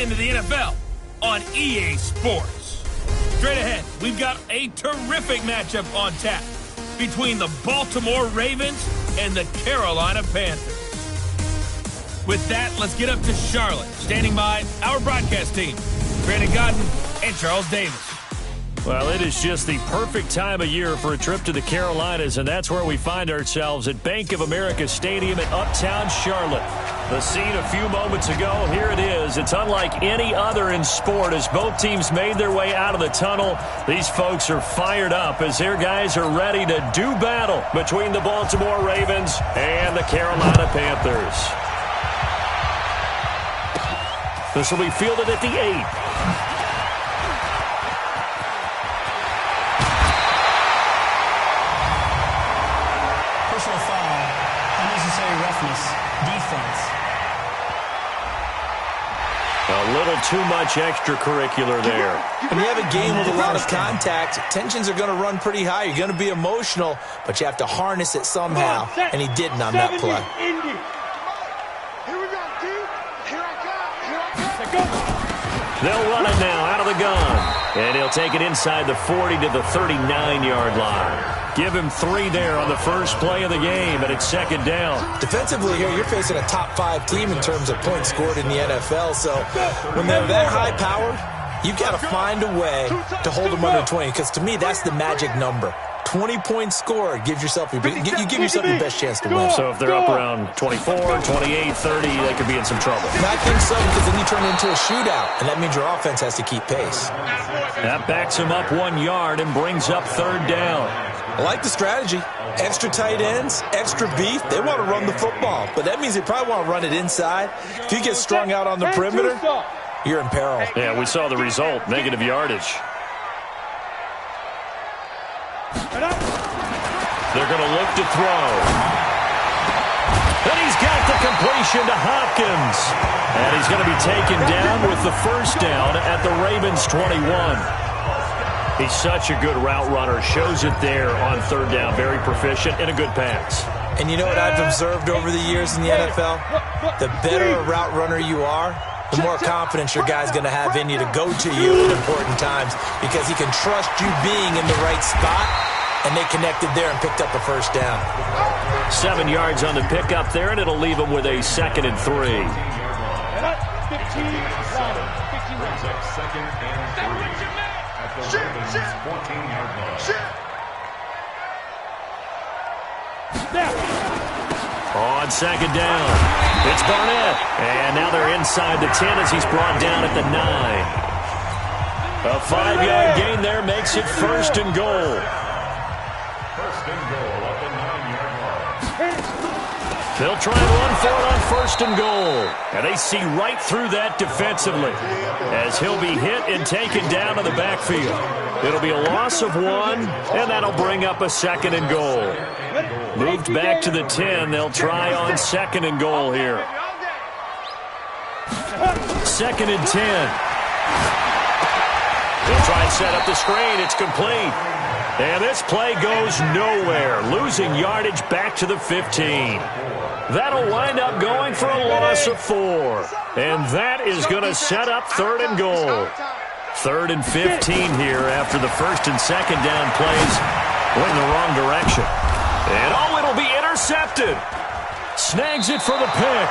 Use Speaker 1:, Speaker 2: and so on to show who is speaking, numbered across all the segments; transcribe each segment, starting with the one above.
Speaker 1: into the NFL on EA Sports. Straight ahead, we've got a terrific matchup on tap between the Baltimore Ravens and the Carolina Panthers. With that, let's get up to Charlotte. Standing by, our broadcast team, Brandon Godden and Charles Davis.
Speaker 2: Well, it is just the perfect time of year for a trip to the Carolinas, and that's where we find ourselves at Bank of America Stadium in Uptown Charlotte. The scene a few moments ago, here it is. It's unlike any other in sport as both teams made their way out of the tunnel. These folks are fired up as their guys are ready to do battle between the Baltimore Ravens and the Carolina Panthers. This will be fielded at the 8.
Speaker 3: Defense.
Speaker 2: A little too much extracurricular there.
Speaker 4: When you have a game with a lot of contact, tensions are going to run pretty high. You're going to be emotional, but you have to harness it somehow, and he didn't on that play.
Speaker 2: They'll run it now out of the gun, and he'll take it inside the 40 to the 39-yard line. Give him 3 there on the first play of the game, and it's second down.
Speaker 4: Defensively here, you're facing a top-5 team in terms of points scored in the NFL, so when they're that high-powered, you've got to find a way to hold them under 20, because to me, that's the magic number. 20 points scored, you give yourself your best chance to win.
Speaker 2: So if they're up around 24, 28, 30, they could be in some trouble.
Speaker 4: I think so, because then you turn it into a shootout, and that means your offense has to keep pace.
Speaker 2: That backs him up 1 yard and brings up third down.
Speaker 4: I like the strategy. Extra tight ends, extra beef. They want to run the football, but that means they probably want to run it inside. If you get strung out on the perimeter, you're in peril.
Speaker 2: Yeah, we saw the result, negative yardage. They're going to look to throw. And he's got the completion to Hopkins. And he's going to be taken down with the first down at the Ravens 21. He's such a good route runner. Shows it there on third down. Very proficient and a good pass.
Speaker 4: And you know what I've observed over the years in the NFL? The better a route runner you are, the more confidence your guy's going to have in you to go to you at important times, because he can trust you being in the right spot, and they connected there and picked up a first down.
Speaker 2: 7 yards on the pickup there, and it'll leave him with a 2nd and 3.
Speaker 3: 15
Speaker 2: On second down, it's Barnett. And now they're inside the 10 as he's brought down at the 9. A 5-yard gain there makes it first and goal.
Speaker 5: First and goal at the 9-yard line.
Speaker 2: They'll try and run for it on first and goal. And they see right through that defensively as he'll be hit and taken down to the backfield. It'll be a loss of 1, and that'll bring up a 2nd and goal. Moved back to the 10. They'll try on 2nd and goal here. 2nd and 10. They'll try and set up the screen. It's complete. And this play goes nowhere. Losing yardage back to the 15. That'll wind up going for a loss of 4. And that is going to set up 3rd and goal. 3rd and 15 here after the 1st and 2nd down plays went in the wrong direction. And oh, it'll be intercepted. Snags it for the pick.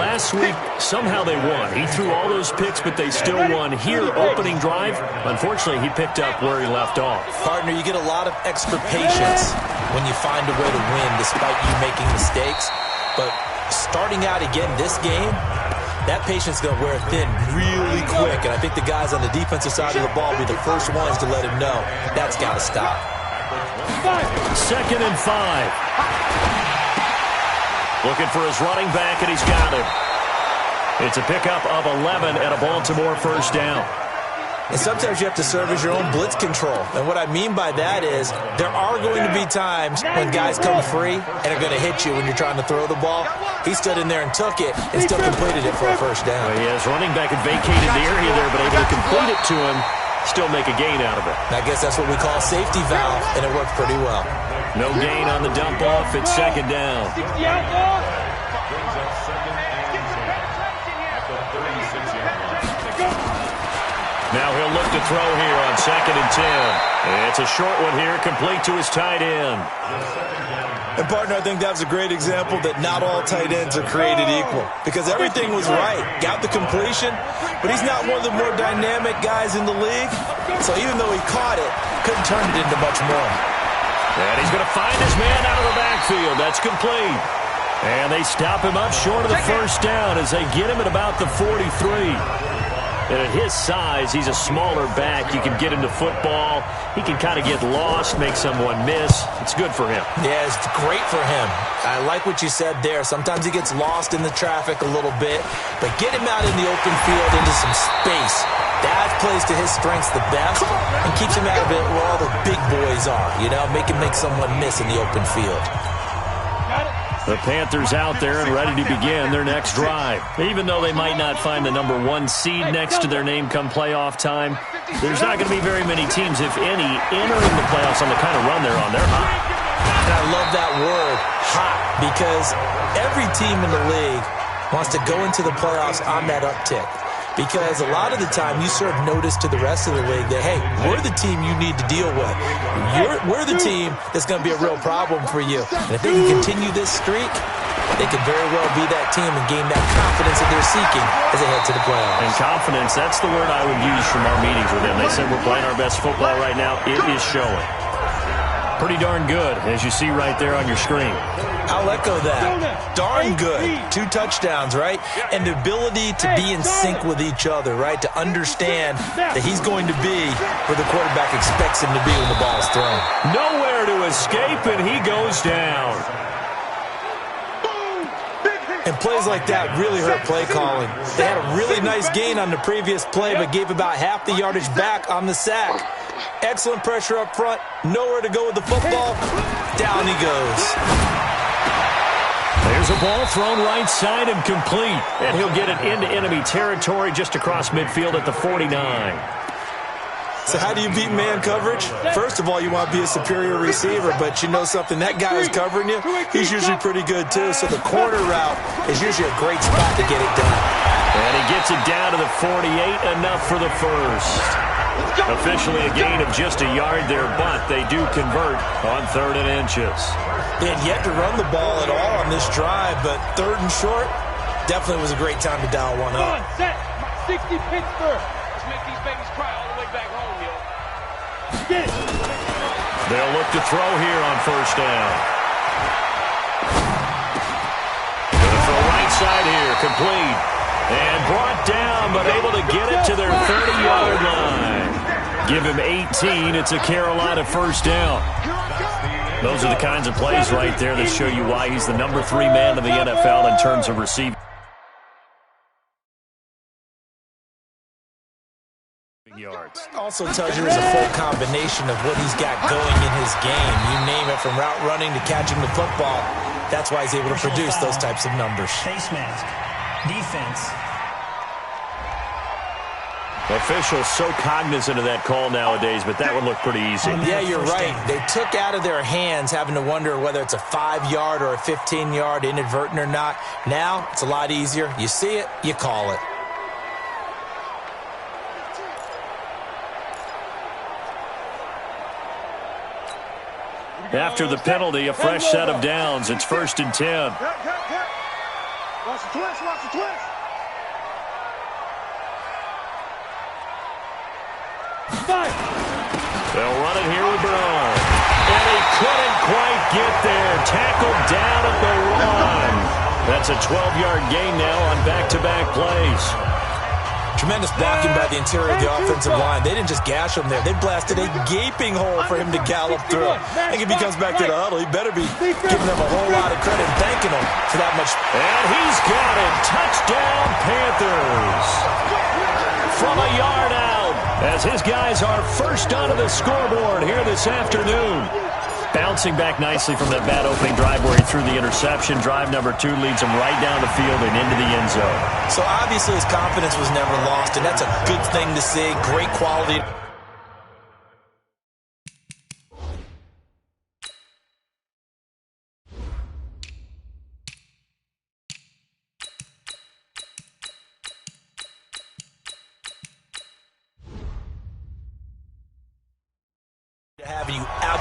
Speaker 2: Last week, somehow they won. He threw all those picks, but they still won. Here, opening drive, unfortunately, he picked up where he left off.
Speaker 4: Partner, you get a lot of extra patience when you find a way to win despite you making mistakes. But starting out again this game, that patience is going to wear thin really quick. And I think the guys on the defensive side of the ball will be the first ones to let him know that's got to stop.
Speaker 2: 2nd and 5. Looking for his running back, and he's got him. It's a pickup of 11 and a Baltimore first down.
Speaker 4: And sometimes you have to serve as your own blitz control. And what I mean by that is there are going to be times when guys come free and are going to hit you when you're trying to throw the ball. He stood in there and took it and still completed it for a first down.
Speaker 2: Well, he has running back and vacated the area there, but able to complete it to him, still make a gain out of it.
Speaker 4: And I guess that's what we call a safety valve, and it worked pretty well.
Speaker 2: No gain on the dump off. It's 2nd down. look to throw here on 2nd and 10. It's a short one here, complete to his tight end.
Speaker 4: And, partner, I think that was a great example that not all tight ends are created equal because everything was right. Got the completion, but he's not one of the more dynamic guys in the league. So even though he caught it, couldn't turn it into much more.
Speaker 2: And he's going to find his man out of the backfield. That's complete. And they stop him up short of the first down as they get him at about the 43. And at his size, he's a smaller back. You can get him to football. He can kind of get lost, make someone miss. It's good for him.
Speaker 4: Yeah, it's great for him. I like what you said there. Sometimes he gets lost in the traffic a little bit, but get him out in the open field into some space. That plays to his strengths the best and keeps him out of it where all the big boys are, you know, make someone miss in the open field.
Speaker 2: The Panthers out there and ready to begin their next drive. Even though they might not find the number 1 seed next to their name come playoff time, there's not going to be very many teams, if any, entering the playoffs on the kind of run they're on. They're hot.
Speaker 4: And I love that word, hot, because every team in the league wants to go into the playoffs on that uptick. Because a lot of the time you serve notice to the rest of the league that, hey, we're the team you need to deal with. We're the team that's going to be a real problem for you. And if they can continue this streak, they could very well be that team and gain that confidence that they're seeking as they head to the playoffs.
Speaker 2: And confidence, that's the word I would use from our meetings with them. They said we're playing our best football right now. It is showing. Pretty darn good, as you see right there on your screen.
Speaker 4: I'll echo that. Darn good. 2 touchdowns, right? And the ability to be in sync with each other, right? To understand that he's going to be where the quarterback expects him to be when the ball's thrown.
Speaker 2: Nowhere to escape, and he goes down.
Speaker 4: And plays like that really hurt play calling. They had a really nice gain on the previous play, but gave about half the yardage back on the sack. Excellent pressure up front. Nowhere to go with the football. Down he goes.
Speaker 2: There's a ball thrown right side and complete. And he'll get it into enemy territory just across midfield at the 49.
Speaker 4: So how do you beat man coverage? First of all, you want to be a superior receiver, but you know something, that guy who's covering you, he's usually pretty good too. So the corner route is usually a great spot to get it done.
Speaker 2: And he gets it down to the 48, enough for the first. Officially a gain of just a yard there, but they do convert on 3rd and inches.
Speaker 4: They had yet to run the ball at all on this drive, but 3rd and short definitely was a great time to dial one up.
Speaker 3: 60 Pittsburgh. Let's make these babies cry all the way back home, yo.
Speaker 2: They'll look to throw here on 1st down. Gonna throw right side here, complete. And brought down, but able to get it to their 30-yard line. Give him 18. It's a Carolina 1st down. Those are the kinds of plays right there that show you why he's the number 3 man in the NFL in terms of receiving yards.
Speaker 4: Also tells you there's a full combination of what he's got going in his game. You name it, from route running to catching the football. That's why he's able to produce those types of numbers.
Speaker 6: Face mask. Defense.
Speaker 2: Officials so cognizant of that call nowadays, but that would look pretty easy.
Speaker 4: Yeah, you're right. They took out of their hands having to wonder whether it's a 5-yard or a 15-yard, inadvertent or not. Now, it's a lot easier. You see it, you call it.
Speaker 2: After the penalty, a fresh set of downs. It's 1st and 10.
Speaker 3: Watch the twist, watch the twist.
Speaker 2: They'll run it here with Brown. And he couldn't quite get there. Tackled down at the 1. That's a 12-yard gain now on back-to-back plays.
Speaker 4: Tremendous blocking by the interior of the offensive line. They didn't just gash him there. They blasted a gaping hole for him to gallop through. I think if he comes back to the huddle, he better be giving them a whole lot of credit and thanking them for that much.
Speaker 2: And he's got it. Touchdown, Panthers. From a yard out, as his guys are first onto the scoreboard here this afternoon. Bouncing back nicely from that bad opening drive where he threw the interception. Drive number 2 leads him right down the field and into the end zone.
Speaker 4: So obviously his confidence was never lost, and that's a good thing to see. Great quality.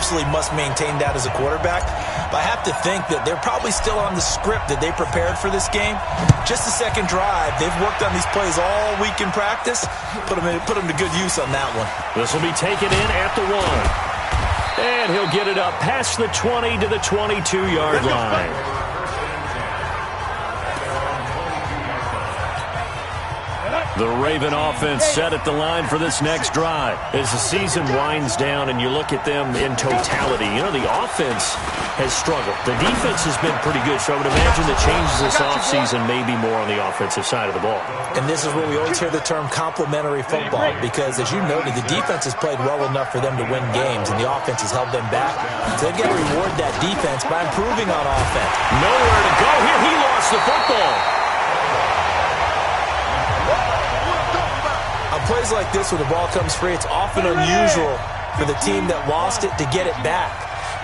Speaker 4: absolutely must maintain that as a quarterback. But I have to think that they're probably still on the script that they prepared for this game. Just the second drive, they've worked on these plays all week in practice. Put them to good use on that one.
Speaker 2: This will be taken in at the 1. And he'll get it up past the 20 to the 22-yard line. The Raven offense set at the line for this next drive. As the season winds down and you look at them in totality, you know, the offense has struggled. The defense has been pretty good, so I would imagine the changes this offseason may be more on the offensive side of the ball.
Speaker 4: And this is where we always hear the term complementary football, because as you noted, the defense has played well enough for them to win games, and the offense has held them back. So they've got to reward that defense by improving on offense.
Speaker 2: Nowhere to go here. He lost the football.
Speaker 4: On plays like this where the ball comes free, it's often unusual for the team that lost it to get it back,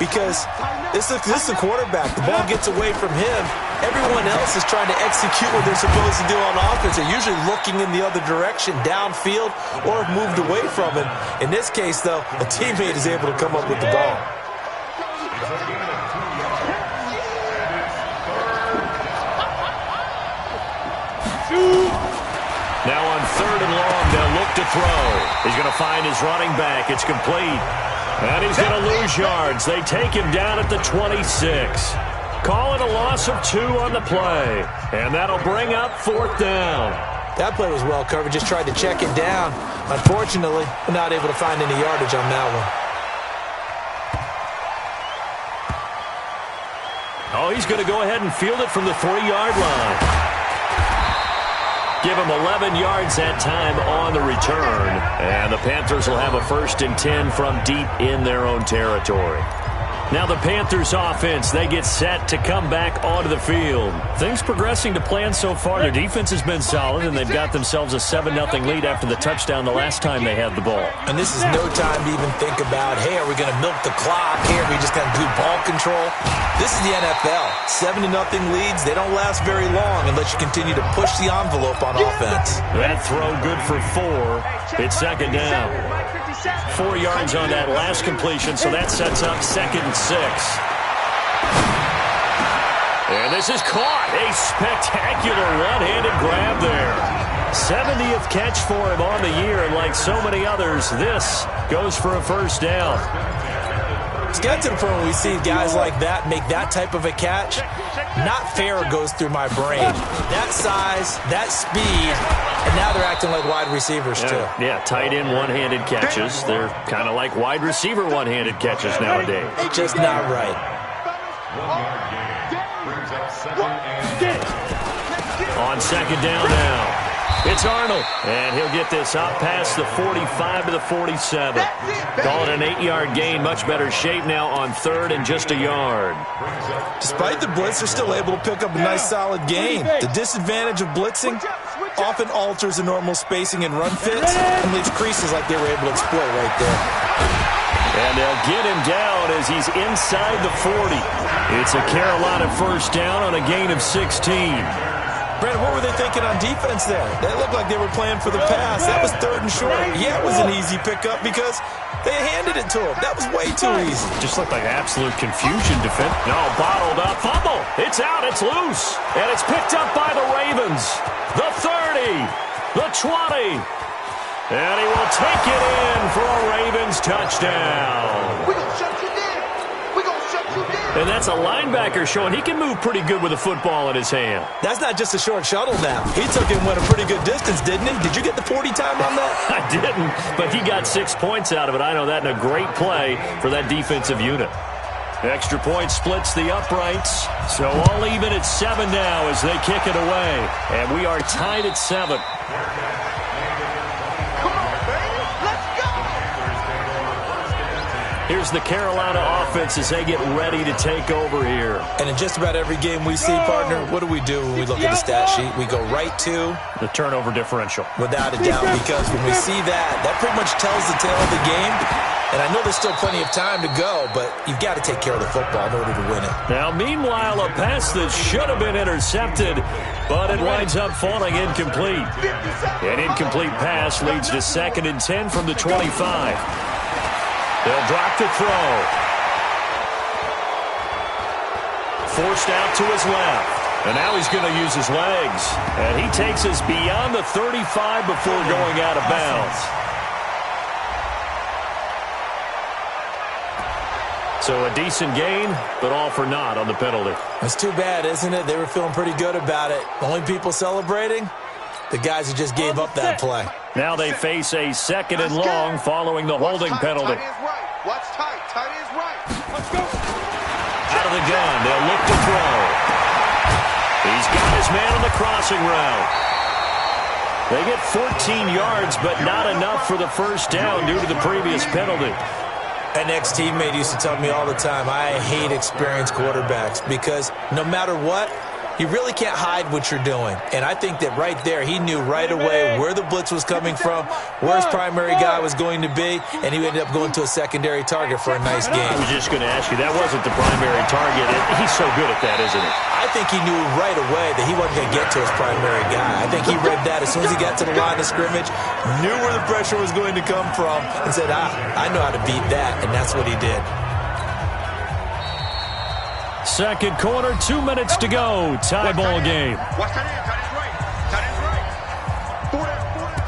Speaker 4: because this is a quarterback. The ball gets away from him. Everyone else is trying to execute what they're supposed to do on offense. They're usually looking in the other direction, downfield, or have moved away from him. In this case, though, a teammate is able to come up with the ball.
Speaker 2: Now on 3rd and long, they'll look to throw. He's going to find his running back. It's complete. And he's going to lose yards. They take him down at the 26. Call it a loss of 2 on the play. And that'll bring up 4th down.
Speaker 4: That play was well covered. Just tried to check it down. Unfortunately, we're not able to find any yardage on that one.
Speaker 2: Oh, he's going to go ahead and field it from the 3-yard line. Give him 11 yards that time on the return. And the Panthers will have a 1st and 10 from deep in their own territory. Now the Panthers offense, they get set to come back onto the field. Things progressing to plan so far. Their defense has been solid, and they've got themselves a 7-0 lead after the touchdown the last time they had the ball.
Speaker 4: And this is no time to even think about, hey, are we going to milk the clock? Hey, are we just going to do ball control? This is the NFL. 7-0 leads, they don't last very long unless you continue to push the envelope on offense.
Speaker 2: That throw good for 4. It's 2nd down. 4 yards on that last completion, so that sets up 2nd and 6. And this is caught. A spectacular one-handed grab there. 70th catch for him on the year, and like so many others, this goes for a 1st down.
Speaker 4: It's got to the point where we see guys like that make that type of a catch. Not fair goes through my brain. That size, that speed, and now they're acting like wide receivers too.
Speaker 2: Yeah, tight end one-handed catches. They're kind of like wide receiver one-handed catches nowadays.
Speaker 4: Just not right.
Speaker 5: 1 yard gain. Brings up 2nd and 10.
Speaker 2: On 2nd down now. It's Arnold, and he'll get this out past the 45 to the 47. Call it an 8-yard gain. Much better shape now on 3rd and just a yard.
Speaker 4: Despite the blitz, they're still able to pick up a nice solid gain. The disadvantage of blitzing often alters the normal spacing and run fits and leaves creases like they were able to exploit right there.
Speaker 2: And they'll get him down as he's inside the 40. It's a Carolina 1st down on a gain of 16.
Speaker 4: Brandon, what were they thinking on defense there? They looked like they were playing for the pass. That was 3rd and short. Yeah, it was an easy pickup because they handed it to him. That was way too easy.
Speaker 2: Just looked like absolute confusion. No, bottled up. Fumble. It's out. It's loose. And it's picked up by the Ravens. The 30. The 20. And he will take it in for a Ravens touchdown.
Speaker 3: We're going to shut you down. We're going to shut you down.
Speaker 2: And that's a linebacker showing he can move pretty good with a football in his hand.
Speaker 4: That's not just a short shuttle now. He took it and went a pretty good distance, didn't he? Did you get the 40 time on that?
Speaker 2: I didn't, but he got 6 points out of it. I know that, and a great play for that defensive unit. Extra point splits the uprights. So all even at 7 now as they kick it away. And we are tied at 7. Here's the Carolina offense as they get ready to take over here.
Speaker 4: And in just about every game we see, partner, what do we do when we look at the stat sheet? We go right to
Speaker 2: the turnover differential.
Speaker 4: Without a doubt, because when we see that pretty much tells the tale of the game. And I know there's still plenty of time to go, but you've got to take care of the football in order to win it.
Speaker 2: Now, meanwhile, a pass that should have been intercepted, but it winds up falling incomplete. An incomplete pass leads to 2nd and 10 from the 25. They'll drop to throw. forced out to his left. And now he's going to use his legs. And he takes us beyond the 35 before going out of bounds. So a decent gain, but all for naught on the penalty.
Speaker 4: It's too bad, isn't it? They were feeling pretty good about it. The only people celebrating, the guys who just gave up that play.
Speaker 2: Now they face a second and long following the holding penalty.
Speaker 3: Watch tight. Tight is right. Let's go.
Speaker 2: Out of the gun, they'll look to throw. He's got his man on the crossing route. They get 14 yards, but not enough for the first down due to the previous penalty.
Speaker 4: An ex-teammate used to tell me all the time, I hate experienced quarterbacks because no matter what, you really can't hide what you're doing. And I think that right there, he knew right away where the blitz was coming from, where his primary guy was going to be, and he ended up going to a secondary target for a nice game.
Speaker 2: I was just going to ask you, that wasn't the primary target. He's so good at that, isn't he?
Speaker 4: I think he knew right away that he wasn't going to get to his primary guy. I think he read that as soon as he got to the line of scrimmage, knew where the pressure was going to come from, and said, I know how to beat that, and that's what he did.
Speaker 2: Second quarter, 2 minutes to go. Tie ball game.
Speaker 3: Watch tight end. Tight end's right. Tight end's right.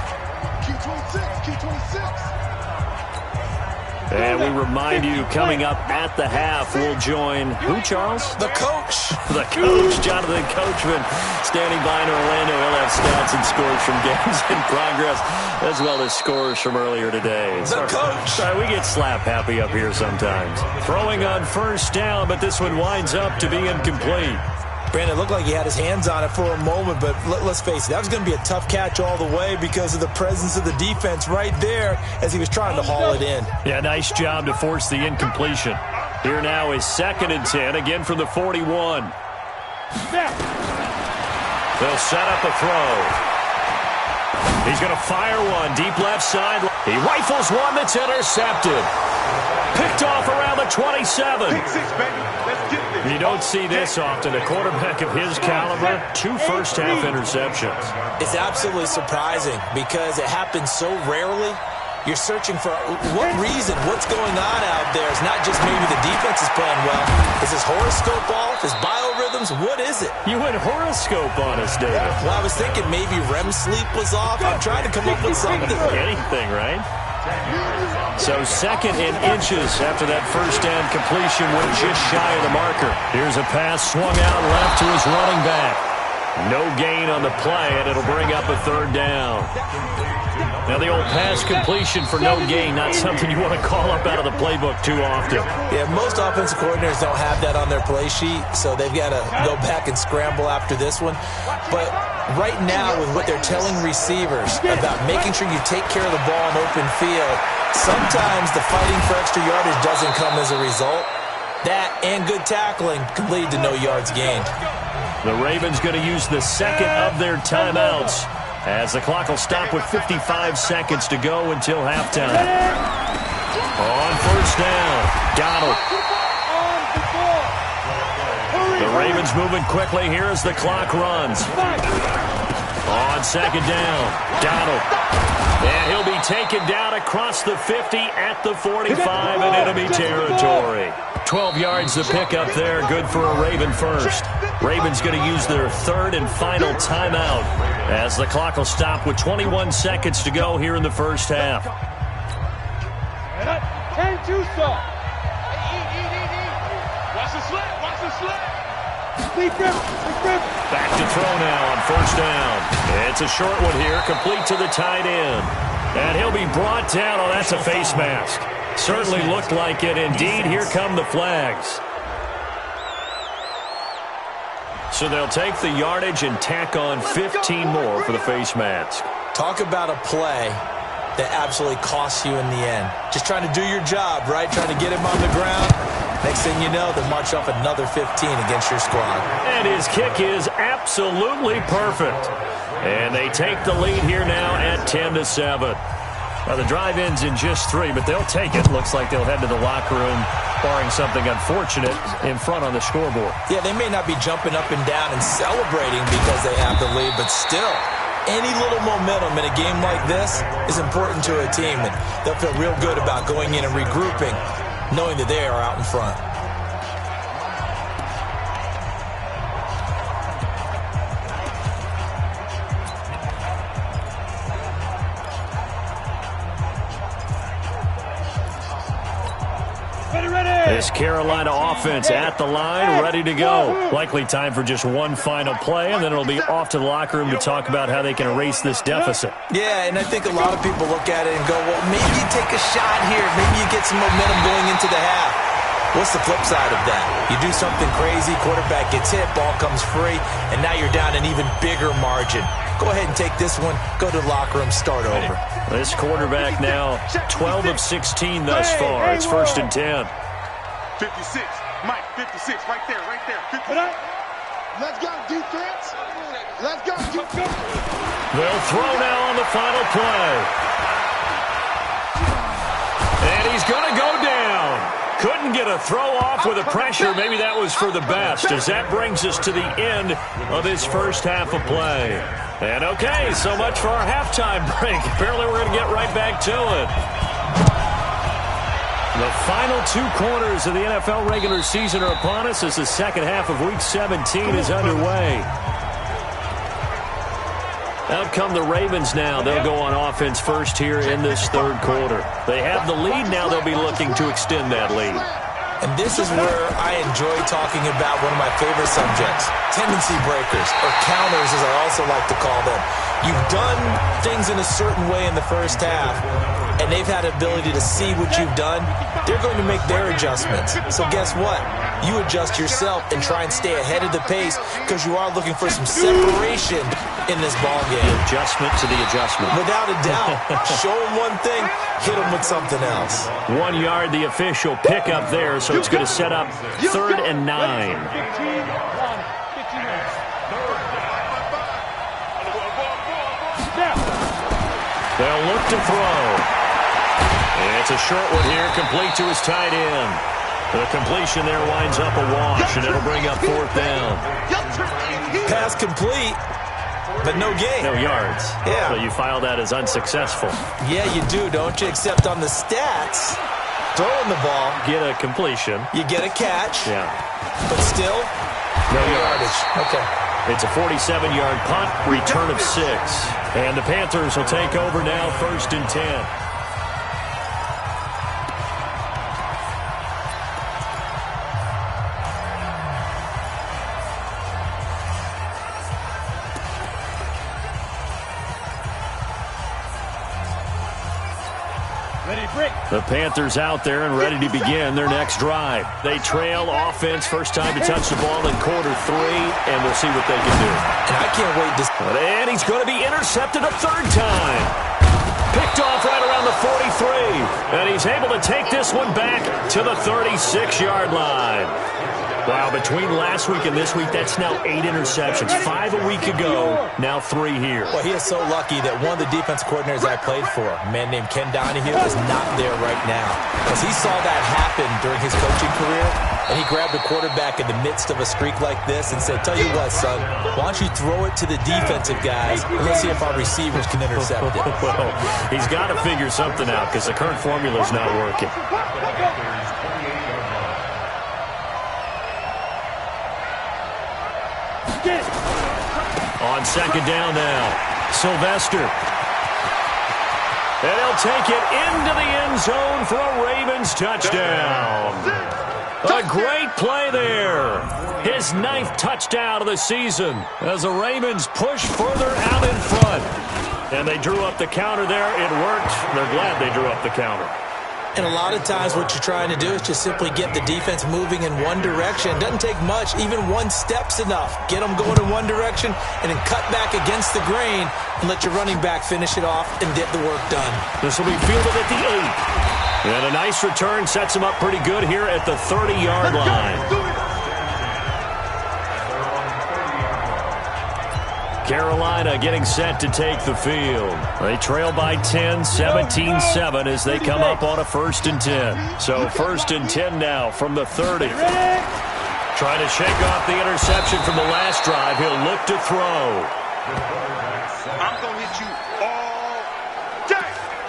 Speaker 3: Key 26. Key 26.
Speaker 2: And we remind you, coming up at the half, we'll join who, Charles?
Speaker 4: The coach.
Speaker 2: The coach, Jonathan Coachman, standing by in Orlando. He'll have stats and scores from games in progress, as well as scores from earlier today.
Speaker 4: The coach.
Speaker 2: Sorry, we get slap happy up here sometimes. Throwing on first down, but this one winds up to be incomplete.
Speaker 4: Brandon, it looked like he had his hands on it for a moment, but let's face it, that was going to be a tough catch all the way because of the presence of the defense right there as he was trying to haul it in.
Speaker 2: Yeah, nice job to force the incompletion. Here now is 2nd and 10, again from the 41. They'll set up a throw. He's going to fire one, deep left side. He rifles one that's intercepted. Picked off around the 27.
Speaker 3: Pick 6, baby. Let's get this.
Speaker 2: You don't see this often. A quarterback of his caliber, 2 first-half interceptions.
Speaker 4: It's absolutely surprising because it happens so rarely. You're searching for what reason, what's going on out there. It's not just maybe the defense is playing well. Is his horoscope off? His biorhythms? What is it?
Speaker 2: You went horoscope on us, David.
Speaker 4: Well, I was thinking maybe REM sleep was off. I'm trying to come up with something.
Speaker 2: Anything, right? So 2nd and inches after that first down completion. We're just shy of the marker. Here's a pass swung out left to his running back. No gain on the play, and it'll bring up a 3rd down. Now the old pass completion for no gain, not something you want to call up out of the playbook too often.
Speaker 4: Yeah, most offensive coordinators don't have that on their play sheet, so they've got to go back and scramble after this one. But right now, with what they're telling receivers about making sure you take care of the ball in open field, sometimes the fighting for extra yardage doesn't come as a result. That and good tackling can lead to no yards gained.
Speaker 2: The Ravens going to use the 2nd of their timeouts as the clock will stop with 55 seconds to go until halftime. On first down, Donald. The Ravens moving quickly here as the clock runs. On 2nd down, Donald. And he'll be taken down across the 50 at the 45 and enemy territory. 12 yards to pick up there, good for a Raven first. Ravens going to use their 3rd and final timeout as the clock will stop with 21 seconds to go here in the first half.
Speaker 3: Watch the slap. Watch the slap.
Speaker 2: Back to throw now on first down. It's a short one here, complete to the tight end. And he'll be brought down. Oh, that's a face mask. Certainly looked like it. Indeed, here come the flags. So they'll take the yardage and tack on 15 more for the face mask.
Speaker 4: Talk about a play that absolutely costs you in the end. Just trying to do your job, right? Trying to get him on the ground. Next thing you know, they'll march off another 15 against your squad.
Speaker 2: And his kick is absolutely perfect. And they take the lead here now at 10-7. Now, the drive ends in just 3, but they'll take it. Looks like they'll head to the locker room, barring something unfortunate in front on the scoreboard.
Speaker 4: Yeah, they may not be jumping up and down and celebrating because they have the lead, but still, any little momentum in a game like this is important to a team, and they'll feel real good about going in and regrouping, knowing that they are out in front.
Speaker 2: This Carolina offense at the line, ready to go. Likely time for just one final play, and then it'll be off to the locker room to talk about how they can erase this deficit.
Speaker 4: Yeah, and I think a lot of people look at it and go, well, maybe you take a shot here. Maybe you get some momentum going into the half. What's the flip side of that? You do something crazy, quarterback gets hit, ball comes free, and now you're down an even bigger margin. Go ahead and take this one, go to the locker room, start over.
Speaker 2: This quarterback now 12 of 16 thus far. It's 1st and 10.
Speaker 3: 56, Mike, 56, right there, right there. 56.
Speaker 7: Let's go, defense. Let's go, defense.
Speaker 2: They'll throw now on the final play. And he's going to go down. Couldn't get a throw off with the pressure. Maybe that was for the best, as that brings us to the end of his first half of play. And okay, so much for our halftime break. Apparently we're going to get right back to it. The final 2 quarters of the NFL regular season are upon us as the second half of Week 17 is underway. Out come the Ravens now. They'll go on offense first here in this third quarter. They have the lead. Now they'll be looking to extend that lead.
Speaker 4: And this is where I enjoy talking about one of my favorite subjects, tendency breakers, or counters as I also like to call them. You've done things in a certain way in the first half, and they've had ability to see what you've done. They're going to make their adjustments. So guess what? You adjust yourself and try and stay ahead of the pace because you are looking for some separation in this ball game.
Speaker 2: The adjustment to the adjustment.
Speaker 4: Without a doubt. Show them one thing, hit them with something else.
Speaker 2: 1 yard, the official pickup there, so it's going to set up 3rd and 9. They'll look to throw. And it's a short one here, complete to his tight end. The completion there winds up a wash, and it'll bring up 4th down.
Speaker 4: Pass complete, but no gain.
Speaker 2: No yards.
Speaker 4: Yeah.
Speaker 2: So you file that as unsuccessful.
Speaker 4: Yeah, you do, don't you? Except on the stats, throwing the ball.
Speaker 2: Get a completion.
Speaker 4: You get a catch.
Speaker 2: Yeah.
Speaker 4: But still, no yardage. Okay.
Speaker 2: It's a 47-yard punt, return of 6. And the Panthers will take over now, 1st and 10. The Panthers out there and ready to begin their next drive. They trail offense, first time to touch the ball in quarter 3, and we'll see what they can do.
Speaker 4: And I can't wait to...
Speaker 2: And he's going to be intercepted a 3rd time. Picked off right around the 43. And he's able to take this one back to the 36-yard line. Wow, between last week and this week, that's now 8 interceptions. 5 a week ago, now 3 here.
Speaker 4: Well, he is so lucky that one of the defense coordinators I played for, a man named Ken Donahue, is not there right now. Because he saw that happen during his coaching career, and he grabbed a quarterback in the midst of a streak like this and said, tell you what, son, why don't you throw it to the defensive guys, and let's see if our receivers can intercept it.
Speaker 2: Well, he's got to figure something out because the current formula is not working. On 2nd down now, Sylvester. And he'll take it into the end zone for a Ravens touchdown. A great play there. His 9th touchdown of the season as the Ravens push further out in front. And they drew up the counter there. It worked. They're glad they drew up the counter.
Speaker 4: And a lot of times what you're trying to do is just simply get the defense moving in one direction. It doesn't take much. Even one step's enough. Get them going in one direction and then cut back against the grain and let your running back finish it off and get the work done.
Speaker 2: This will be fielded at the 8. And a nice return sets him up pretty good here at the 30-yard line. Carolina getting set to take the field. They trail by 10, 17-7 as they come up on a 1st and 10. So 1st and 10 now from the 30. Trying to shake off the interception from the last drive. He'll look to throw.
Speaker 3: I'm going to hit you all day.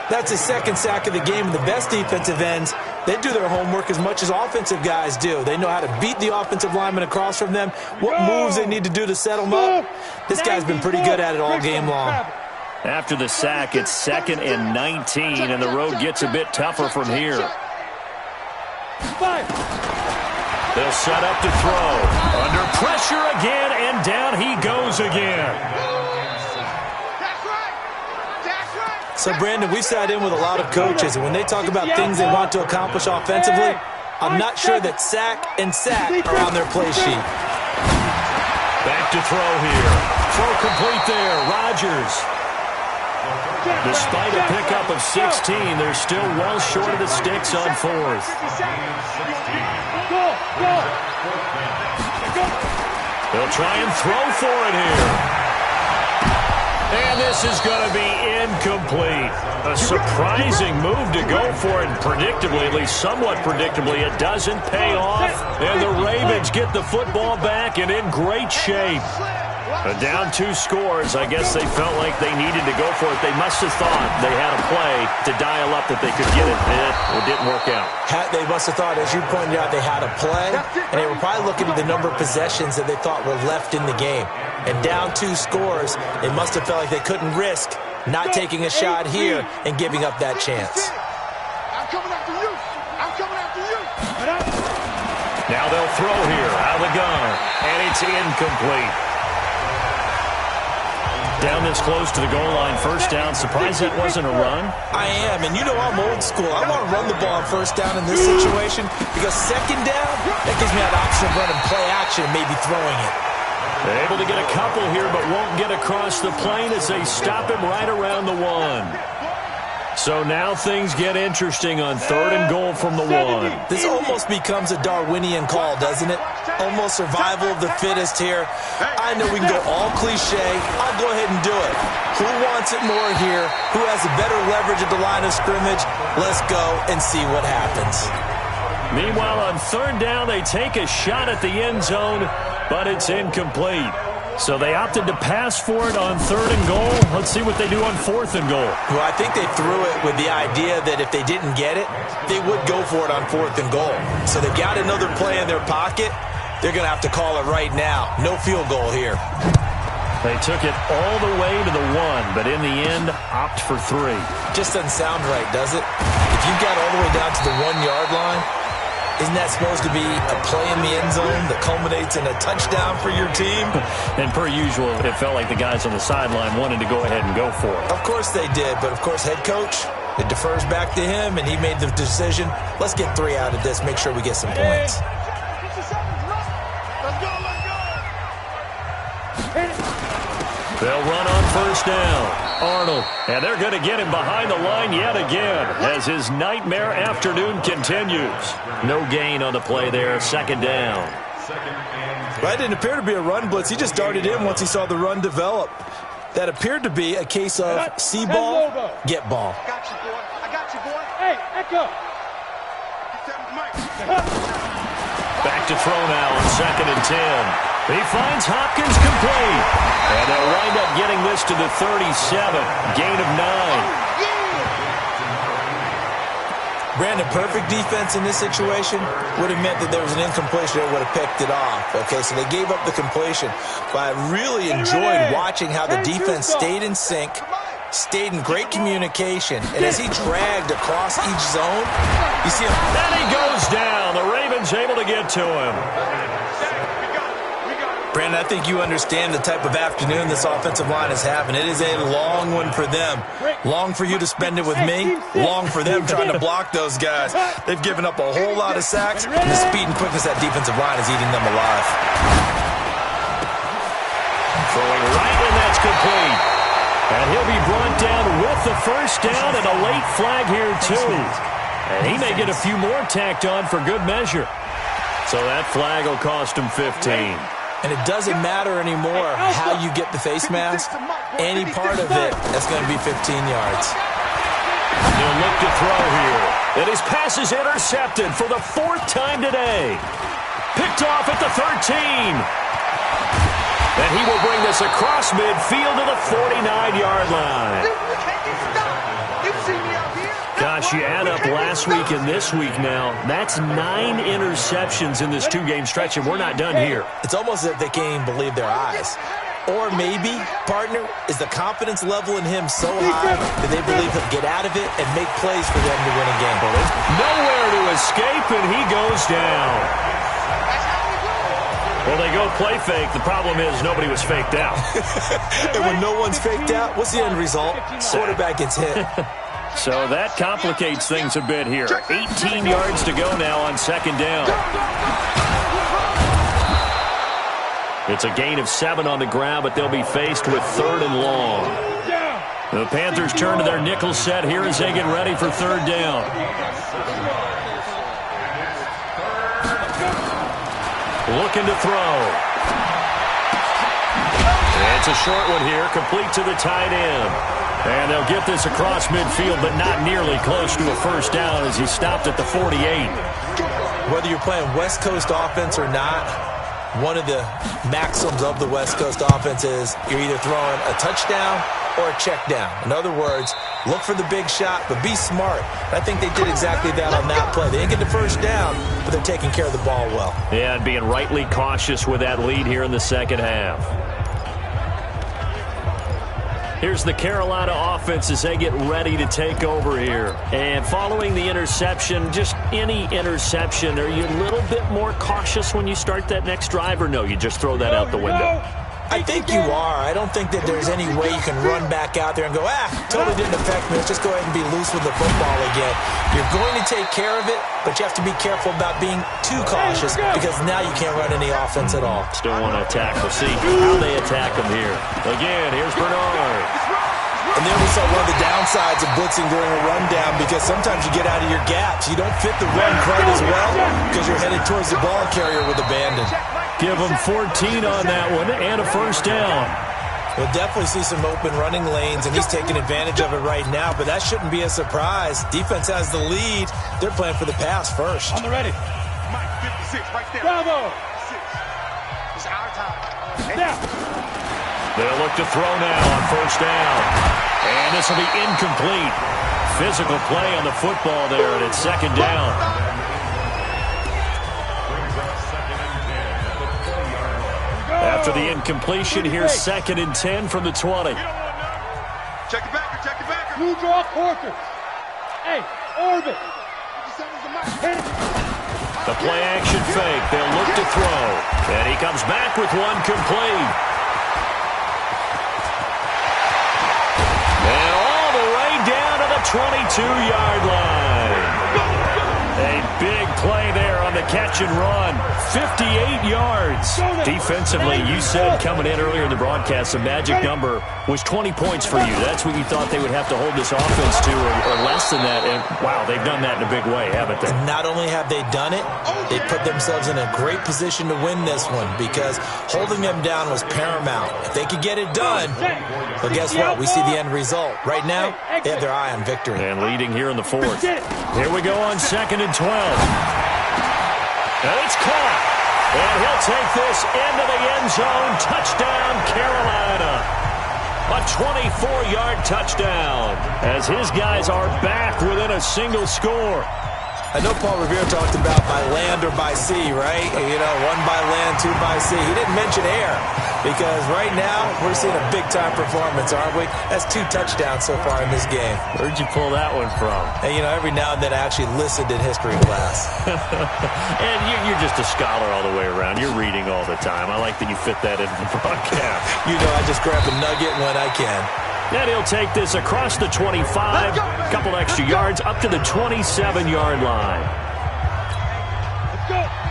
Speaker 4: That's his 2nd sack of the game, and the best defensive ends, they do their homework as much as offensive guys do. They know how to beat the offensive lineman across from them, what moves they need to do to set them up. This guy's been pretty good at it all game long.
Speaker 2: After the sack, it's 2nd and 19, and the road gets a bit tougher from here. They'll set up to throw. Under pressure again, and down he goes again.
Speaker 4: So, Brandon, we've sat in with a lot of coaches, and when they talk about things they want to accomplish offensively, I'm not sure that sack and sack are on their play sheet.
Speaker 2: Back to throw here. Throw complete there. Rodgers. Despite a pickup of 16, they're still well short of the sticks on fourth. They'll try and throw for it here. And this is going to be incomplete. A surprising move to go for it. Predictably, at least somewhat predictably, it doesn't pay off. And the Ravens get the football back and in great shape. Down 2 scores, I guess they felt like they needed to go for it. They must have thought they had a play to dial up that they could get it. It didn't work out.
Speaker 4: They must have thought, as you pointed out, they had a play, and they were probably looking at the number of possessions that they thought were left in the game. And down 2 scores, they must have felt like they couldn't risk not taking a shot here and giving up that chance.
Speaker 7: I'm coming after you. I'm coming after you.
Speaker 2: Now they'll throw here out of the gun, and it's incomplete. Down this close to the goal line, first down. Surprised that wasn't a run?
Speaker 4: I am, and you know I'm old school. I want to run the ball on first down in this situation because second down, that gives me that option of running play action and maybe throwing it.
Speaker 2: They're able to get a couple here, but won't get across the plane as they stop him right around the 1. So now things get interesting on 3rd and goal from the 1.
Speaker 4: This almost becomes a Darwinian call, doesn't it? Almost survival of the fittest here. I know we can go all cliche. I'll go ahead and do it. Who wants it more here? Who has a better leverage at the line of scrimmage? Let's go and see what happens.
Speaker 2: Meanwhile, on 3rd down, they take a shot at the end zone, but it's incomplete. So they opted to pass for it on 3rd and goal. Let's see what they do on 4th and goal.
Speaker 4: Well, I think they threw it with the idea that if they didn't get it, they would go for it on 4th and goal. So they've got another play in their pocket. They're going to have to call it right now. No field goal here.
Speaker 2: They took it all the way to the 1, but in the end, opt for 3.
Speaker 4: Just doesn't sound right, does it? If you've got all the way down to the 1-yard line, isn't that supposed to be a play in the end zone that culminates in a touchdown for your team?
Speaker 2: And per usual, it felt like the guys on the sideline wanted to go ahead and go for it.
Speaker 4: Of course they did, but of course head coach, it defers back to him, and he made the decision. Let's get 3 out of this, make sure we get some points.
Speaker 2: They'll run on first down. Arnold, and they're going to get him behind the line yet again as his nightmare afternoon continues. No gain on the play there, 2nd down.
Speaker 4: Right, didn't appear to be a run blitz. He just darted in once he saw the run develop. That appeared to be a case of see ball, get ball.
Speaker 7: I got you, boy. I got you, boy. Hey, Echo.
Speaker 2: Back to throw now on 2nd and 10. He finds Hopkins complete. And they'll wind up getting this to the 37. Gain of 9.
Speaker 4: Brandon, perfect defense in this situation would have meant that there was an incompletion that would have picked it off. Okay, so they gave up the completion. But I really enjoyed watching how the defense stayed in sync, stayed in great communication, and as he dragged across each zone, you see him.
Speaker 2: And he goes down. The Ravens able to get to him.
Speaker 4: Brandon, I think you understand the type of afternoon this offensive line is having. It is a long one for them. Long for you to spend it with me. Long for them trying to block those guys. They've given up a whole lot of sacks, and the speed and quickness of that defensive line is eating them alive.
Speaker 2: Throwing right, and that's complete. And he'll be brought down with the first down and a late flag here, too. And he may get a few more tacked on for good measure. So that flag will cost him 15.
Speaker 4: And it doesn't matter anymore how you get the face mask. Any part of it, that's going to be 15 yards.
Speaker 2: He'll look to throw here. And his pass is intercepted for the 4th time today. Picked off at the 13. And he will bring this across midfield to the 49-yard line. Gosh, you add up last week and this week now, that's 9 interceptions in this 2-game stretch, and we're not done here.
Speaker 4: It's almost as if they can't even believe their eyes. Or maybe, partner, is the confidence level in him so high that they believe he'll get out of it and make plays for them to win a game.
Speaker 2: Nowhere to escape, and he goes down. Well, they go play fake. The problem is nobody was faked out.
Speaker 4: And when no one's faked out, what's the end result? Quarterback gets hit.
Speaker 2: So that complicates things a bit here. 18 yards to go now on second down. It's a gain of 7 on the ground, but they'll be faced with 3rd and long. The Panthers turn to their nickel set here as they get ready for 3rd down. Looking to throw. It's a short one here, complete to the tight end. And they'll get this across midfield, but not nearly close to a first down as he stopped at the 48.
Speaker 4: Whether you're playing West Coast offense or not, one of the maxims of the West Coast offense is you're either throwing a touchdown or a check down. In other words, look for the big shot, but be smart. I think they did exactly that on that play. They didn't get the first down, but they're taking care of the ball well.
Speaker 2: Yeah, and being rightly cautious with that lead here in the second half. Here's the Carolina offense as they get ready to take over here. And following the interception, just any interception, are you a little bit more cautious when you start that next drive, or no, you just throw that out the window?
Speaker 4: I think you are. I don't think that there's any way you can run back out there and go, totally didn't affect me. Let's just go ahead and be loose with the football again. You're going to take care of it, but you have to be careful about being too cautious because now you can't run any offense at all.
Speaker 2: Still want to attack. We'll see how they attack them here. Again, here's Bernard.
Speaker 4: And then we saw one of the downsides of blitzing during a rundown because sometimes you get out of your gaps. You don't fit the run quite as well because you're headed towards the ball carrier with abandon.
Speaker 2: Give them 14 on that one and a first down.
Speaker 4: We'll definitely see some open running lanes, and he's taking advantage of it right now, but that shouldn't be a surprise. Defense has the lead. They're playing for the pass first.
Speaker 7: On the ready. Mike, 56 right there. Bravo. It's our time. Now.
Speaker 2: They'll look to throw now on first down. And this will be incomplete. Physical play on the football there, and it's second down. After the incompletion, here's 2nd and 10 from the 20.
Speaker 7: Check it back. Check it back. You draw quarters. Hey, orbit.
Speaker 2: The play action fake. They'll look to throw. And he comes back with one complete. And all the way down to the 22-yard line. A big play there on the catch and run. 58 yards. Defensively, you said coming in earlier in the broadcast, the magic number was 20 points for you. That's what you thought they would have to hold this offense to, or less than that. And, wow, they've done that in a big way, haven't they?
Speaker 4: And not only have they done it, they put themselves in a great position to win this one because holding them down was paramount. If they could get it done, but guess what? We see the end result. Right now, they have their eye on victory.
Speaker 2: And leading here in the 4th. Here we go on 2nd and 12. And it's caught. And he'll take this into the end zone. Touchdown, Carolina. A 24-yard touchdown as his guys are back within a single score.
Speaker 4: I know Paul Revere talked about by land or by sea, right? You know, 1 by land, 2 by sea. He didn't mention air because right now we're seeing a big-time performance, aren't we? That's 2 touchdowns so far in this game.
Speaker 2: Where'd you pull that one from?
Speaker 4: And, you know, every now and then I actually listened in history class.
Speaker 2: And you're just a scholar all the way around. You're reading all the time. I like that you fit that into the broadcast.
Speaker 4: You know, I just grab a nugget when I can.
Speaker 2: And he'll take this across the 25, a couple extra yards, up to the 27-yard line.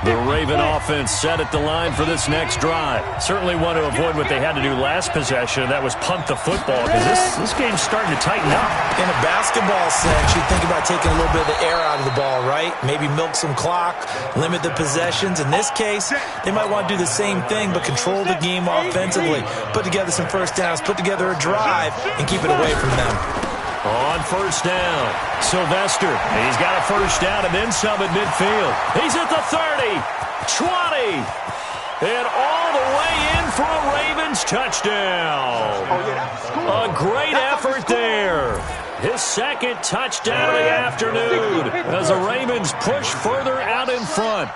Speaker 2: The Raven offense set at the line for this next drive. Certainly want to avoid what they had to do last possession, and that was punt the football, because this game's starting to tighten up.
Speaker 4: In a basketball sense, you think about taking a little bit of the air out of the ball, right? Maybe milk some clock, limit the possessions. In this case, they might want to do the same thing, but control the game offensively. Put together some first downs, put together a drive, and keep it away from them.
Speaker 2: On first down, Sylvester. He's got a first down and then some at midfield. He's at the 30, 20, and all the way in for a Ravens touchdown. A great effort there. His 2nd touchdown of the afternoon as the Ravens push further out in front.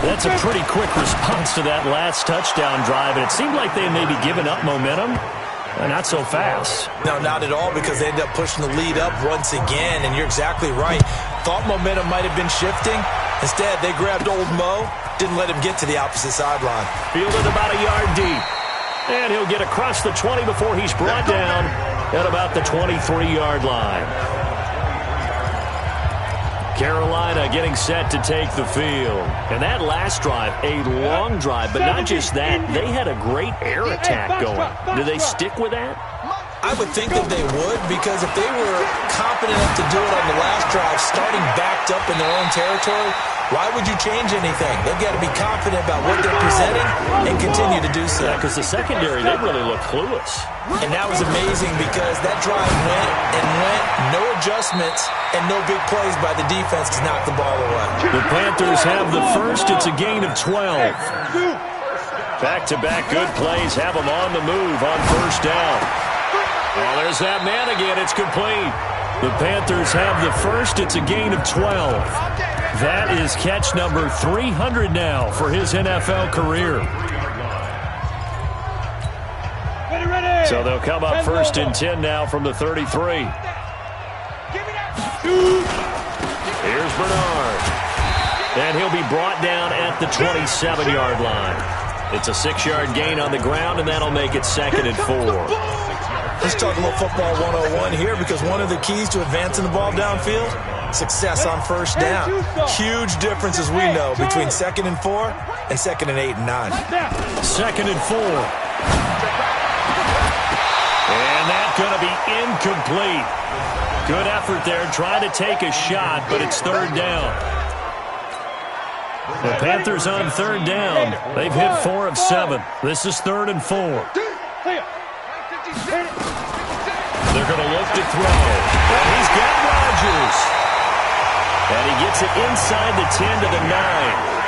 Speaker 2: That's a pretty quick response to that last touchdown drive, and it seemed like they may be giving up momentum. Not so fast.
Speaker 4: No, not at all, because they ended up pushing the lead up once again, and you're exactly right. Thought momentum might have been shifting. Instead, they grabbed old Mo, didn't let him get to the opposite sideline.
Speaker 2: Fielded about a yard deep. And he'll get across the 20 before he's brought down at about the 23-yard line. Carolina getting set to take the field. And that last drive, a long drive, but not just that. They had a great air attack going. Do they stick with that?
Speaker 4: I would think that they would, because if they were confident enough to do it on the last drive, starting backed up in their own territory, why would you change anything? They've got to be confident about what they're presenting and continue to do so.
Speaker 2: Yeah, because the secondary, they really look clueless.
Speaker 4: And that was amazing, because that drive went and went, no adjustments, and no big plays by the defense to knock the ball away.
Speaker 2: The Panthers have the first. It's a gain of 12. Back-to-back good plays have them on the move on first down. Oh, there's that man again. It's complete. The Panthers have the first. It's a gain of 12. That is catch number 300 now for his NFL career. So they'll come up first and 10 now from the 33. Here's Bernard. And he'll be brought down at the 27-yard line. It's a 6-yard gain on the ground, and that'll make it 2nd and 4.
Speaker 4: Let's talk a little football 101 here, because one of the keys to advancing the ball downfield, success on first down. Huge difference, as we know, between 2nd and 4 and 2nd and 8 and 9.
Speaker 2: 2nd and 4. And that's going to be incomplete. Good effort there, trying to take a shot, but it's 3rd down. The Panthers on 3rd down. They've hit 4 of 7. This is 3rd and 4. They're going to look to throw. And he's got Rodgers. And he gets it inside the 10 to the 9.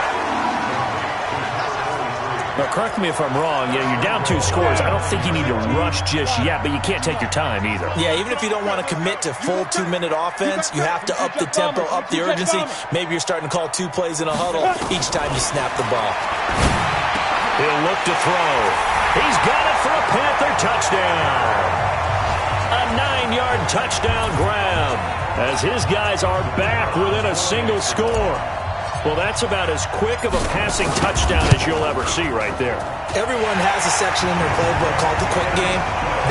Speaker 2: Now, correct me if I'm wrong. You're down 2 scores. I don't think you need to rush just yet, but you can't take your time either.
Speaker 4: Yeah, even if you don't want to commit to full 2-minute offense, you have to up the tempo, up the urgency. Maybe you're starting to call 2 plays in a huddle each time you snap the ball.
Speaker 2: He'll look to throw. He's got it for a Panther touchdown. A 9-yard touchdown grab as his guys are back within a single score. Well, that's about as quick of a passing touchdown as you'll ever see right there.
Speaker 4: Everyone has a section in their playbook called the quick game.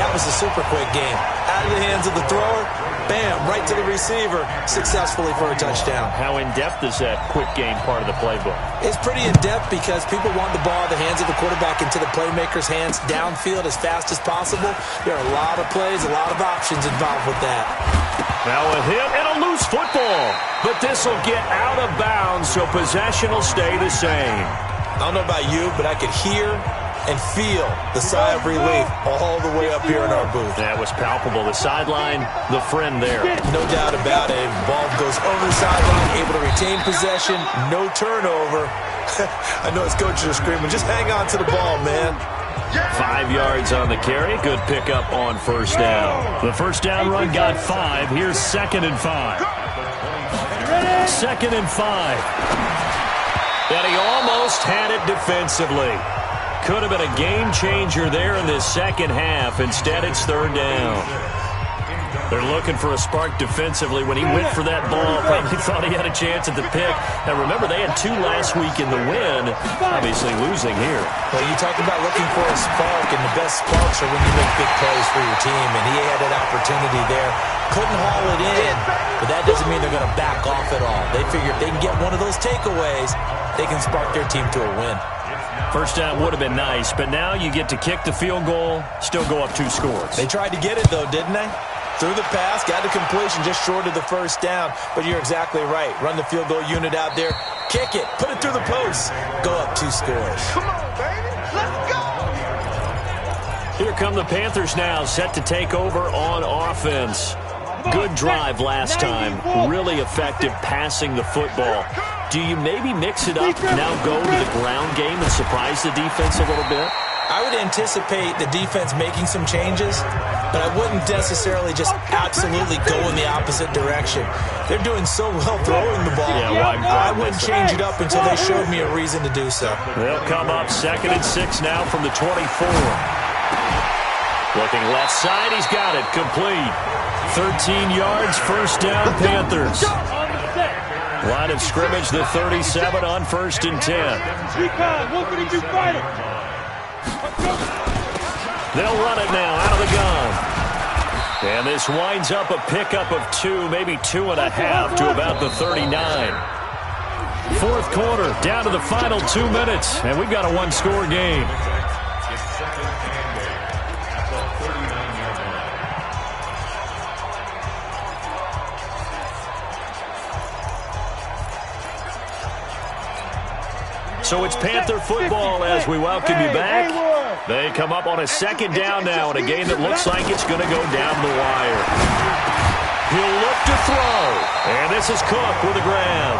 Speaker 4: That was a super quick game. Out of the hands of the thrower, bam, right to the receiver, successfully for a touchdown.
Speaker 2: How in-depth is that quick game part of the playbook?
Speaker 4: It's pretty in-depth, because people want the ball in the hands of the quarterback into the playmaker's hands downfield as fast as possible. There are a lot of plays, a lot of options involved with that.
Speaker 2: Now a hit and a loose football. But this will get out of bounds, so possession will stay the same.
Speaker 4: I don't know about you, but I could hear and feel the sigh of relief all the way up here in our booth.
Speaker 2: That was palpable. The sideline, the friend there.
Speaker 4: No doubt about it. Ball goes over the sideline, able to retain possession, no turnover. I know his coaches are screaming, just hang on to the ball, man.
Speaker 2: 5 yards on the carry. Good pickup on first down. The first down run got 5. Here's 2nd and 5. 2nd and 5. And he almost had it defensively. Could have been a game changer there in this second half. Instead, it's 3rd down. They're looking for a spark defensively. When he went for that ball, probably thought he had a chance at the pick. Now, remember, they had 2 last week in the win, obviously losing here.
Speaker 4: Well, you talk about looking for a spark, and the best sparks are when you make big plays for your team, and he had that opportunity there. Couldn't haul it in, but that doesn't mean they're going to back off at all. They figure if they can get one of those takeaways, they can spark their team to a win.
Speaker 2: First down would have been nice, but now you get to kick the field goal, still go up 2 scores.
Speaker 4: They tried to get it, though, didn't they? Threw the pass, got the completion just short of the first down. But you're exactly right. Run the field goal unit out there. Kick it. Put it through the post. Go up 2 scores.
Speaker 7: Come on, baby. Let's go.
Speaker 2: Here come the Panthers now, set to take over on offense. Good drive last time. Really effective passing the football. Do you maybe mix it up, now go to the ground game and surprise the defense a little bit?
Speaker 4: I would anticipate the defense making some changes, but I wouldn't necessarily just absolutely go in the opposite direction. They're doing so well throwing the ball. I wouldn't change it up until they showed me a reason to do so.
Speaker 2: They'll come up 2nd and 6 now from the 24. Looking left side, he's got it, complete. 13 yards, first down, Panthers. Line of scrimmage, the 37 on 1st and 10. They'll run it now out of the gun. And this winds up a pickup of 2, maybe 2.5 to about the 39. Fourth quarter, down to the final 2 minutes, and we've got a one-score game. So it's Panther football as we welcome you back. They come up on a 2nd down now in a game that looks like it's going to go down the wire. He'll look to throw. And this is Cook with a grab.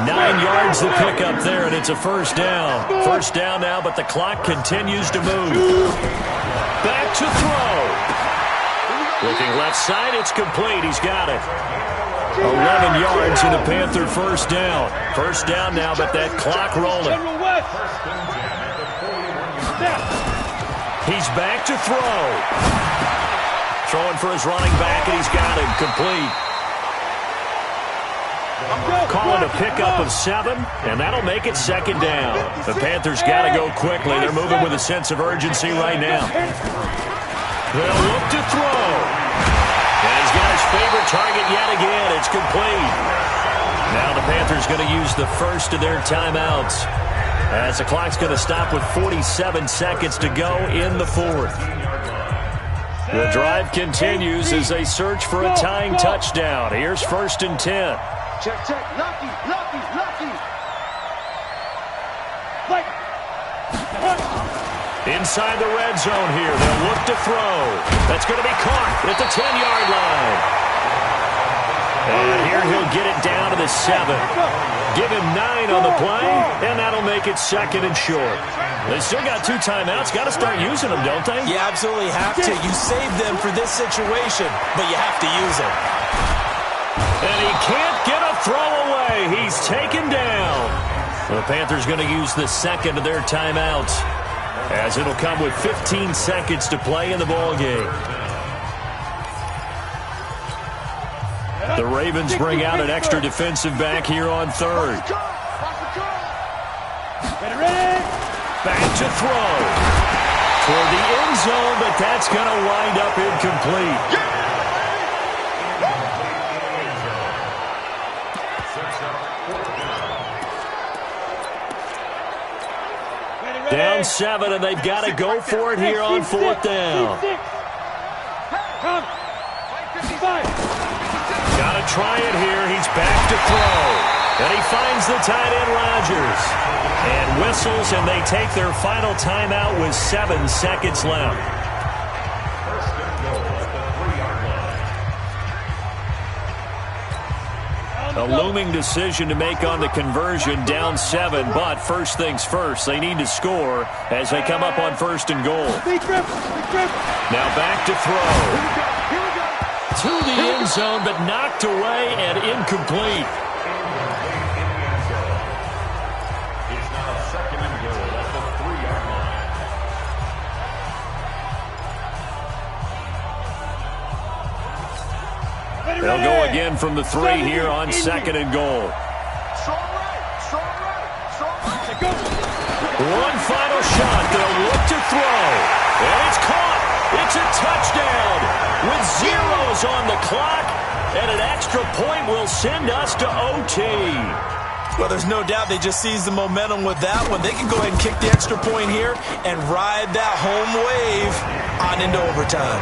Speaker 2: 9 yards to pick up there, and it's a first down. First down now, but the clock continues to move. Back to throw. Looking left side, it's complete. He's got it. 11 yards in a Panther first down. First down now, but that clock rolling. He's back to throw. Throwing for his running back, and he's got him complete. Calling a pickup of 7, and that'll make it 2nd down. The Panthers got to go quickly. They're moving with a sense of urgency right now. They'll look to throw. And he's got his favorite target yet again. It's complete. Now the Panthers going to use the first of their timeouts, as the clock's going to stop with 47 seconds to go in the 4th. The drive continues as they search for a tying touchdown. Here's 1st and 10.
Speaker 7: Check, check. Lucky.
Speaker 2: Inside the red zone here. They'll look to throw. That's going to be caught at the 10-yard line. And here he'll get it down to the 7. Give him 9 on the play, and that'll make it 2nd and short. They still got 2 timeouts. Got to start using them, don't they?
Speaker 4: You absolutely have to. You save them for this situation, but you have to use them.
Speaker 2: And he can't get a throw away. He's taken down. The Panthers going to use the 2nd of their timeouts, as it'll come with 15 seconds to play in the ballgame. The Ravens bring out an extra defensive back here on 3rd. Back to throw. Toward the end zone, but that's going to wind up incomplete. Down 7, and they've got to go for it here on 4th down. Got to try it here. He's back to throw. And he finds the tight end, Rodgers. And whistles, and they take their final timeout with 7 seconds left. A looming decision to make on the conversion, down 7, but first things first, they need to score as they come up on 1st and goal. Now back to throw. To the end zone, but knocked away and incomplete.
Speaker 5: It's now 2nd and goal at the 3-yard line.
Speaker 2: They'll go again from the 3 here on 2nd and goal. One final shot. They'll look to throw. And it's caught. It's a touchdown with zeros on the clock. And an extra point will send us to OT.
Speaker 4: Well, there's no doubt they just seized the momentum with that one. They can go ahead and kick the extra point here and ride that home wave on into overtime.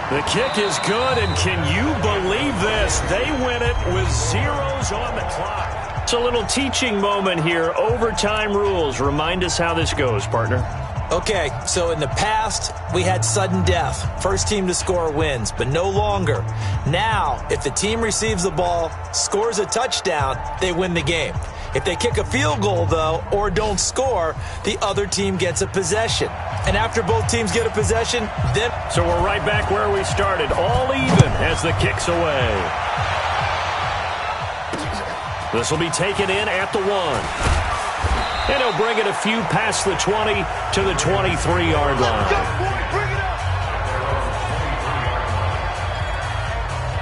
Speaker 2: The kick is good, and can you believe this? They win it with zeros on the clock. It's a little teaching moment here. Overtime rules. Remind us how this goes, partner.
Speaker 4: Okay, so in the past, we had sudden death. First team to score wins, but no longer. Now, if the team receives the ball, scores a touchdown, they win the game. If they kick a field goal, though, or don't score, the other team gets a possession. And after both teams get a possession, then...
Speaker 2: So we're right back where we started, all even as the kick's away. This will be taken in at the 1. And he'll bring it a few past the 20 to the 23-yard line.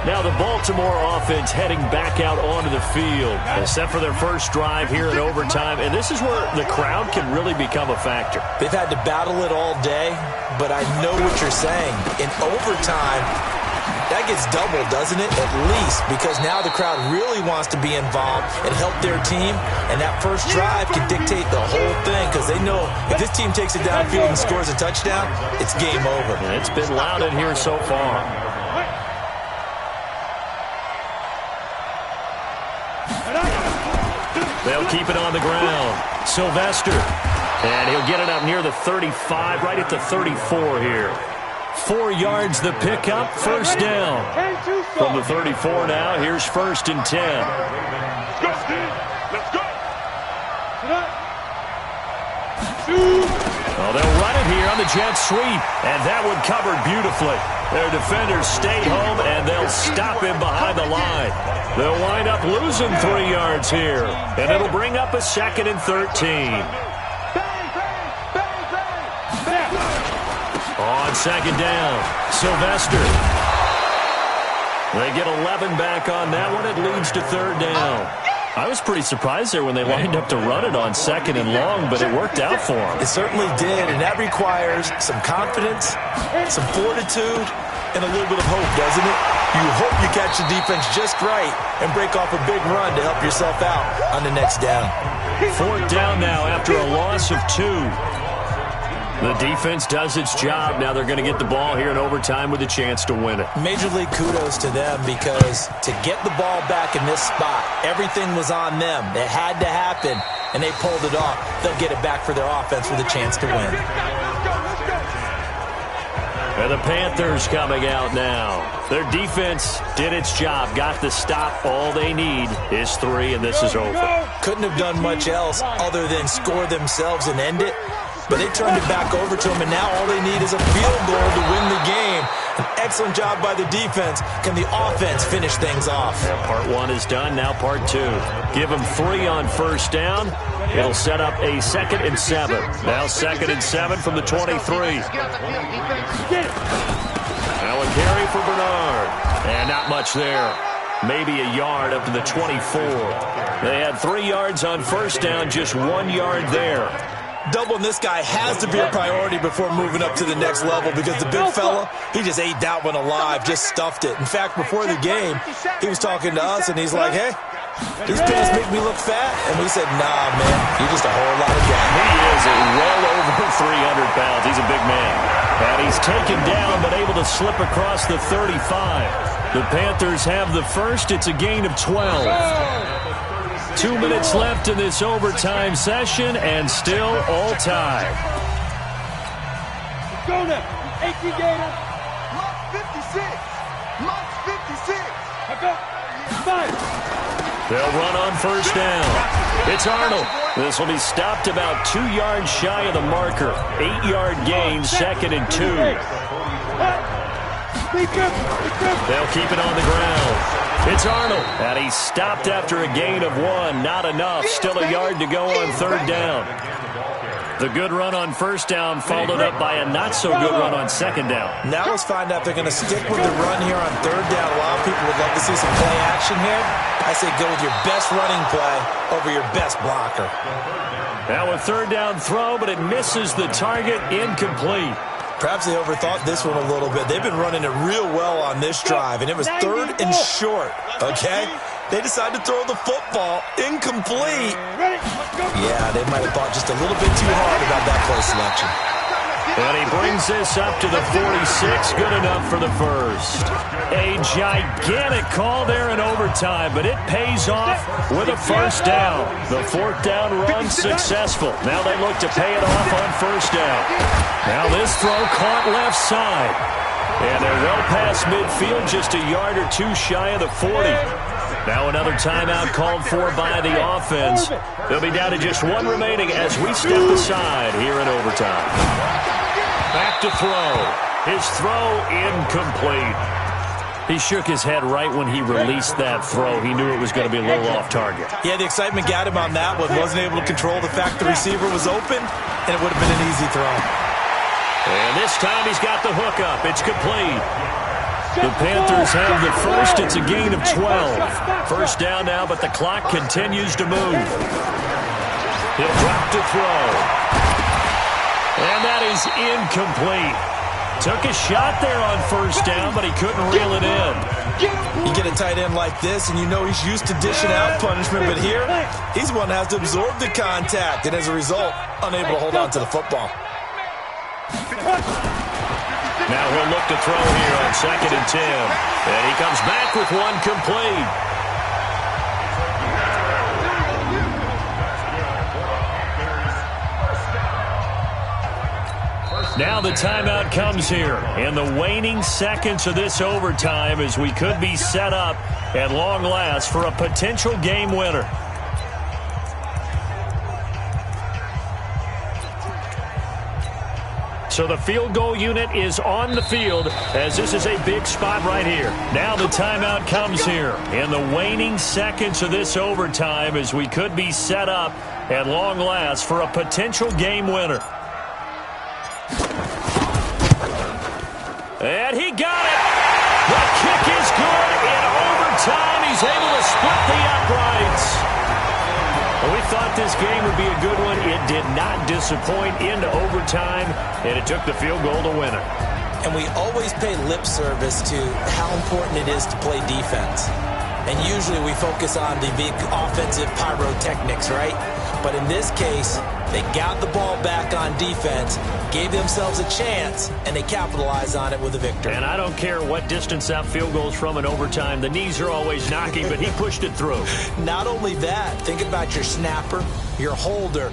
Speaker 2: Now the Baltimore offense heading back out onto the field, set for their first drive here in overtime. And this is where the crowd can really become a factor.
Speaker 4: They've had to battle it all day, but I know what you're saying. In overtime, that gets doubled, doesn't it? At least, because now the crowd really wants to be involved and help their team. And that first drive can dictate the whole thing, because they know if this team takes it downfield and scores a touchdown, it's game over.
Speaker 2: And it's been loud in here so far. They'll keep it on the ground. Sylvester. And he'll get it up near the 35, right at the 34 here. 4 yards the pickup, first down. From the 34 now, here's 1st and 10.
Speaker 7: Let's go.
Speaker 2: Well, they'll run it here on the jet sweep, and that one covered beautifully. Their defenders stay home, and they'll stop him behind the line. They'll wind up losing 3 yards here, and it'll bring up a 2nd and 13. On 2nd down, Sylvester. They get 11 back on that one. It leads to 3rd down. I was pretty surprised there when they lined up to run it on 2nd and long, but it worked out for them.
Speaker 4: It certainly did, and that requires some confidence, some fortitude, and a little bit of hope, doesn't it? You hope you catch the defense just right and break off a big run to help yourself out on the next down.
Speaker 2: 4th down now after a loss of 2. The defense does its job. Now they're going to get the ball here in overtime with a chance to win it.
Speaker 4: Major league kudos to them, because to get the ball back in this spot, everything was on them. It had to happen, and they pulled it off. They'll get it back for their offense with a chance to win.
Speaker 2: And the Panthers coming out now. Their defense did its job, got the stop. All they need is 3, and this is over.
Speaker 4: Couldn't have done much else other than score themselves and end it. But they turned it back over to them, and now all they need is a field goal to win the game. An excellent job by the defense. Can the offense finish things off?
Speaker 2: Yeah, part 1 is done, now part 2. Give them 3 on 1st down. It'll set up a 2nd and 7. Now 2nd and 7 from the 23. Now a carry for Bernard. And not much there. Maybe a yard up to the 24. They had 3 yards on 1st down, just 1 yard there.
Speaker 4: Doubling this guy has to be a priority before moving up to the next level, because the big fella, he just ate that one alive, just stuffed it. In fact, before the game, he was talking to us, and he's like, hey, these pants make me look fat. And we said, nah, man, you're just a whole lot of guy.
Speaker 2: He is well over 300 pounds. He's a big man. And he's taken down, but able to slip across the 35. The Panthers have the first. It's a gain of 12. 2 minutes left in this overtime session, and still all tied.
Speaker 3: Go now. 18 Gator.
Speaker 7: Mark 56. Mark 56.
Speaker 3: Go. 5.
Speaker 2: They'll run on 1st down. It's Arnold. This will be stopped about 2 yards shy of the marker. 8-yard gain, 2nd and 2. They'll keep it on the ground. It's Arnold, and he's stopped after a gain of 1. Not enough. Still a yard to go on 3rd down. The good run on 1st down followed up by a not-so-good run on 2nd down.
Speaker 4: Now let's find out if they're going to stick with the run here on 3rd down. A lot of people would love to see some play action here. I say go with your best running play over your best blocker.
Speaker 2: Now a 3rd down throw, but it misses the target. Incomplete.
Speaker 4: Perhaps they overthought this one a little bit. They've been running it real well on this drive, and it was 3rd and short, okay? They decided to throw the football incomplete. Yeah, they might have thought just a little bit too hard about that play selection.
Speaker 2: And he brings this up to the 46. Good enough for the first. A gigantic call there in overtime, but it pays off with a 1st down. The 4th down run successful. Now they look to pay it off on 1st down. Now this throw caught left side. And they're well past midfield, just a yard or 2 shy of the 40. Now another timeout called for by the offense. They'll be down to just one remaining as we step aside here in overtime. Back to throw. His throw incomplete. He shook his head right when he released that throw. He knew it was going to be a little off target.
Speaker 4: Yeah, the excitement got him on that one. Wasn't able to control the fact the receiver was open, and it would have been an easy throw.
Speaker 2: And this time he's got the hookup. It's complete. The Panthers have the first. It's a gain of 12. First down now, but the clock continues to move. He'll drop to throw. And that is incomplete. Took a shot there on first down, but he couldn't reel it in.
Speaker 4: You get a tight end like this, and you know he's used to dishing out punishment, but here, he's the one that has to absorb the contact, and as a result, unable to hold on to the football.
Speaker 2: Now he'll look to throw here on 2nd and 10. And he comes back with one complete. Now the timeout comes here. In the waning seconds of this overtime as we could be set up at long last for a potential game winner. So the field goal unit is on the field as this is a big spot right here. Now the timeout comes here in the waning seconds of this overtime as we could be set up at long last for a potential game winner. And he got it. The kick is good in overtime. He's able to split the uprights. Well, we thought this game would be a good one. It did not disappoint into overtime, and it took the field goal to win it.
Speaker 4: And we always pay lip service to how important it is to play defense. And usually we focus on the big offensive pyrotechnics, right? But in this case, they got the ball back on defense, gave themselves a chance, and they capitalized on it with a victory.
Speaker 2: And I don't care what distance that field goes from in overtime. The knees are always knocking, but he pushed it through.
Speaker 4: Not only that, think about your snapper, your holder,